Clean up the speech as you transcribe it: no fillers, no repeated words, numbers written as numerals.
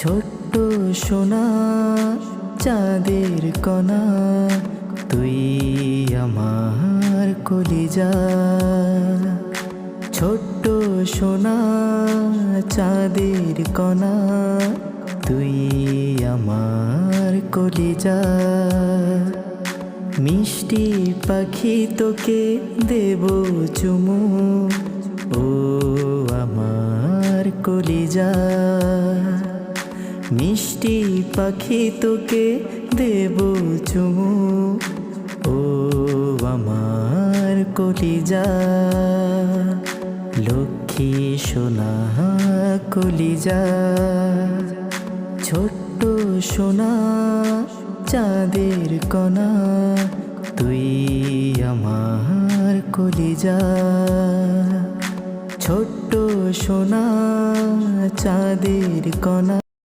ছোট্ট সোনা চাঁদের কণা, তুই আমার কলিজা। ছোট্ট সোনা চাঁদের কণা, তুই আমার কলিজা। মিষ্টি পাখি তোকে দেব চুমু, ও আমার কলিজা। মিষ্টি পাখি তোকে দেব চুমু, ও আমার কলিজা। লক্ষ্মী সোনা কলিজা। ছোট্ট সোনা চাঁদের কণা, তুই আমার কলিজা। ছোট্ট সোনা চাঁদের কণা।